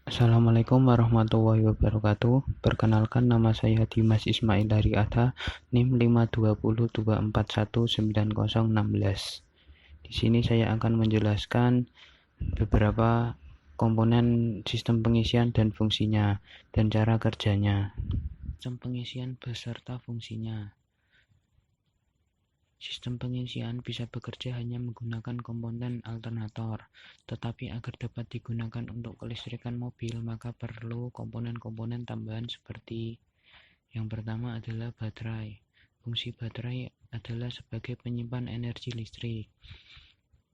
Assalamualaikum warahmatullahi wabarakatuh. Perkenalkan, nama saya Dimas Ismail dari ATA, NIM 52024190016. Di sini saya akan menjelaskan beberapa komponen sistem pengisian dan fungsinya dan cara kerjanya. Sistem pengisian beserta fungsinya. Sistem pengisian bisa bekerja hanya menggunakan komponen alternator, tetapi agar dapat digunakan untuk kelistrikan mobil, maka perlu komponen-komponen tambahan seperti yang pertama adalah baterai. Fungsi baterai adalah sebagai penyimpan energi listrik.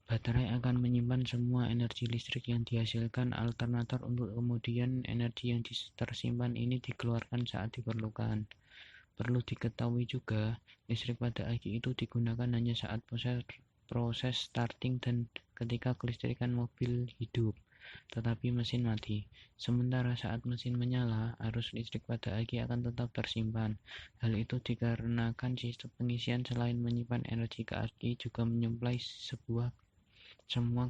Baterai akan menyimpan semua energi listrik yang dihasilkan alternator untuk kemudian energi yang tersimpan ini dikeluarkan saat diperlukan. Perlu diketahui juga, listrik pada aki itu digunakan hanya saat proses starting dan ketika kelistrikan mobil hidup, tetapi mesin mati. Sementara saat mesin menyala, arus listrik pada aki akan tetap tersimpan. Hal itu dikarenakan sistem pengisian selain menyimpan energi ke aki juga menyuplai semua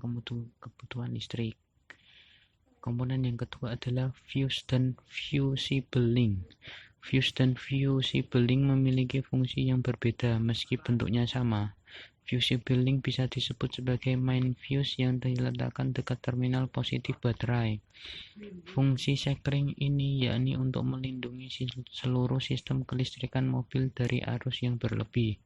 kebutuhan listrik. Komponen yang kedua adalah fuse dan fusible link. Fuse dan fusible link memiliki fungsi yang berbeda meski bentuknya sama. Fusible link bisa disebut sebagai main fuse yang diletakkan dekat terminal positif baterai. Fungsi sekring ini yakni untuk melindungi seluruh sistem kelistrikan mobil dari arus yang berlebih.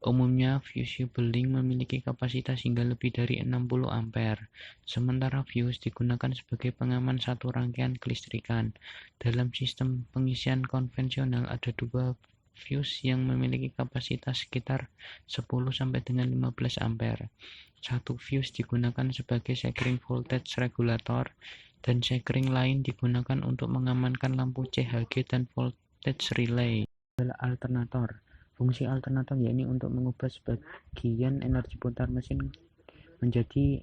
Umumnya, fusible link memiliki kapasitas hingga lebih dari 60 ampere, sementara fuse digunakan sebagai pengaman satu rangkaian kelistrikan. Dalam sistem pengisian konvensional ada dua fuse yang memiliki kapasitas sekitar 10 sampai dengan 15 ampere. Satu fuse digunakan sebagai sekring voltage regulator dan sekring lain digunakan untuk mengamankan lampu CHG dan voltage relay. Adalah alternator. Fungsi alternator yakni untuk mengubah sebagian energi putar mesin menjadi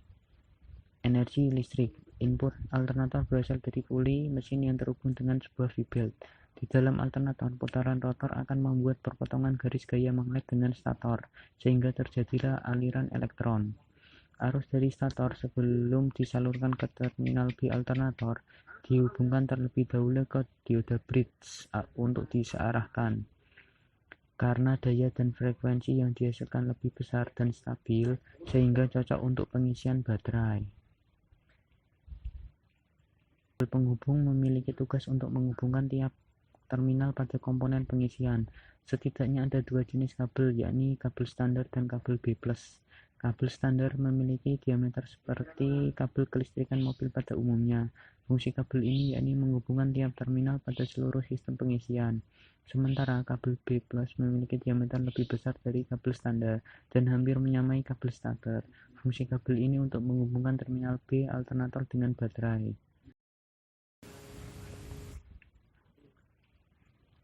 energi listrik. Input alternator berasal dari puli mesin yang terhubung dengan sebuah V-belt. Di dalam alternator, putaran rotor akan membuat perpotongan garis gaya magnet dengan stator, sehingga terjadilah aliran elektron. Arus dari stator sebelum disalurkan ke terminal B alternator dihubungkan terlebih dahulu ke dioda bridge untuk disearahkan. Karena daya dan frekuensi yang dihasilkan lebih besar dan stabil, sehingga cocok untuk pengisian baterai. Penghubung memiliki tugas untuk menghubungkan tiap terminal pada komponen pengisian. Setidaknya ada dua jenis kabel, yakni kabel standar dan kabel B+. Kabel standar memiliki diameter seperti kabel kelistrikan mobil pada umumnya. Fungsi kabel ini yakni menghubungkan tiap terminal pada seluruh sistem pengisian. Sementara kabel B+ memiliki diameter lebih besar dari kabel standar dan hampir menyamai kabel starter. Fungsi kabel ini untuk menghubungkan terminal B alternator dengan baterai.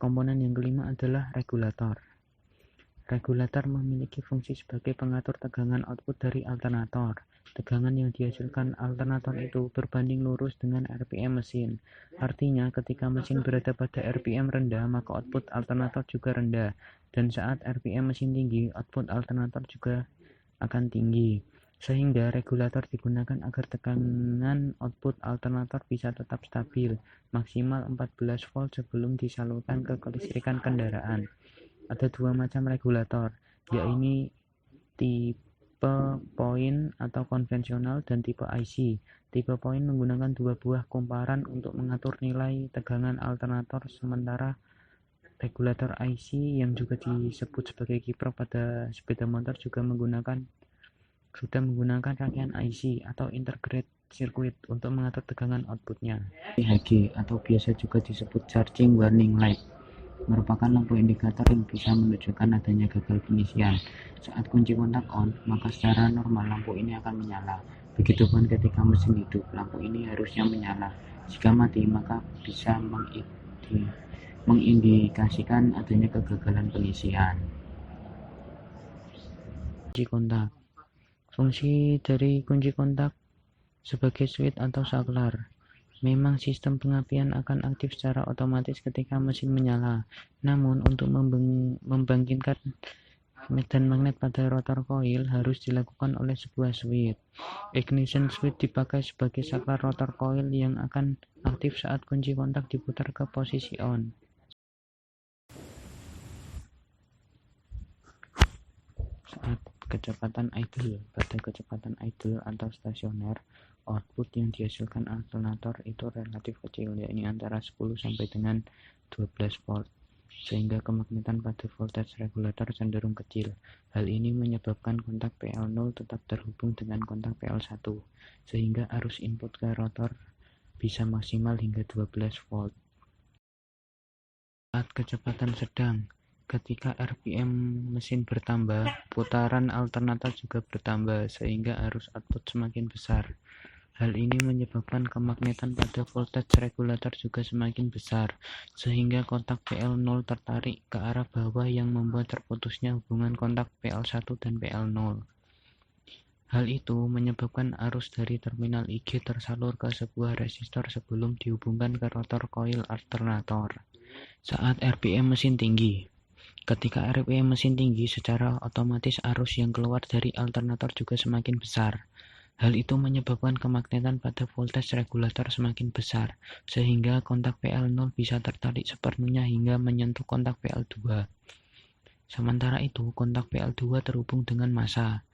Komponen yang kelima adalah regulator. Regulator memiliki fungsi sebagai pengatur tegangan output dari alternator. Tegangan yang dihasilkan alternator itu berbanding lurus dengan RPM mesin. Artinya, ketika mesin berada pada RPM rendah, maka output alternator juga rendah. Dan saat RPM mesin tinggi, output alternator juga akan tinggi. Sehingga regulator digunakan agar tekanan output alternator bisa tetap stabil, maksimal 14 volt sebelum disalurkan ke kelistrikan kendaraan. Ada dua macam regulator, yaitu tipe point atau konvensional dan tipe IC. Tipe point menggunakan dua buah komparan untuk mengatur nilai tegangan alternator, sementara regulator IC yang juga disebut sebagai kiprok pada sepeda motor sudah menggunakan rangkaian IC atau integrated circuit untuk mengatur tegangan outputnya. CHG atau biasa juga disebut charging warning light merupakan lampu indikator yang bisa menunjukkan adanya gagal pengisian. Saat kunci kontak on, maka secara normal lampu ini akan menyala. Begitupun ketika mesin hidup, lampu ini harusnya menyala. Jika mati, maka bisa mengindikasikan adanya kegagalan pengisian. Kunci kontak. Fungsi dari kunci kontak sebagai switch atau saklar. Memang sistem pengapian akan aktif secara otomatis ketika mesin menyala. Namun, untuk membangkitkan medan magnet pada rotor koil harus dilakukan oleh sebuah switch. Ignition switch dipakai sebagai saklar rotor koil yang akan aktif saat kunci kontak diputar ke posisi on. Saat kecepatan idle, pada kecepatan idle atau stasioner, output yang dihasilkan alternator itu relatif kecil, yakni antara 10 sampai dengan 12 volt, sehingga kemagnetan pada voltage regulator cenderung kecil. Hal ini menyebabkan kontak PL0 tetap terhubung dengan kontak PL1, sehingga arus input ke rotor bisa maksimal hingga 12 volt. Saat kecepatan sedang, ketika RPM mesin bertambah, putaran alternator juga bertambah, sehingga arus output semakin besar. Hal ini menyebabkan kemagnetan pada voltage regulator juga semakin besar, sehingga kontak PL0 tertarik ke arah bawah yang membuat terputusnya hubungan kontak PL1 dan PL0. Hal itu menyebabkan arus dari terminal IG tersalur ke sebuah resistor sebelum dihubungkan ke rotor koil alternator. Saat RPM mesin tinggi, ketika RPM mesin tinggi, secara otomatis arus yang keluar dari alternator juga semakin besar. Hal itu menyebabkan kemagnetan pada voltage regulator semakin besar, sehingga kontak PL0 bisa tertarik sepenuhnya hingga menyentuh kontak PL2. Sementara itu, kontak PL2 terhubung dengan massa,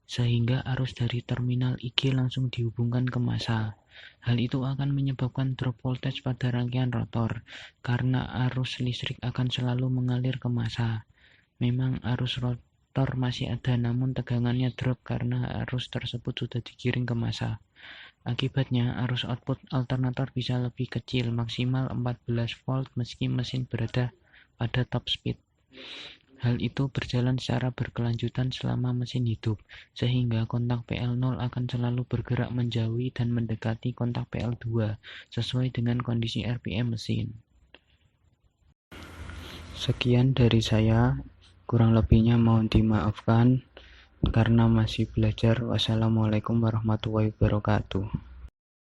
sehingga arus dari terminal IG langsung dihubungkan ke massa. Hal itu akan menyebabkan drop voltage pada rangkaian rotor, karena arus listrik akan selalu mengalir ke massa. Memang arus rotor masih ada, namun tegangannya drop karena arus tersebut sudah digiring ke massa. Akibatnya, arus output alternator bisa lebih kecil, maksimal 14 volt meski mesin berada pada top speed. Hal itu berjalan secara berkelanjutan selama mesin hidup, sehingga kontak PL0 akan selalu bergerak menjauhi dan mendekati kontak PL2 sesuai dengan kondisi RPM mesin. Sekian dari saya, kurang lebihnya mohon dimaafkan karena masih belajar. Wassalamualaikum warahmatullahi wabarakatuh.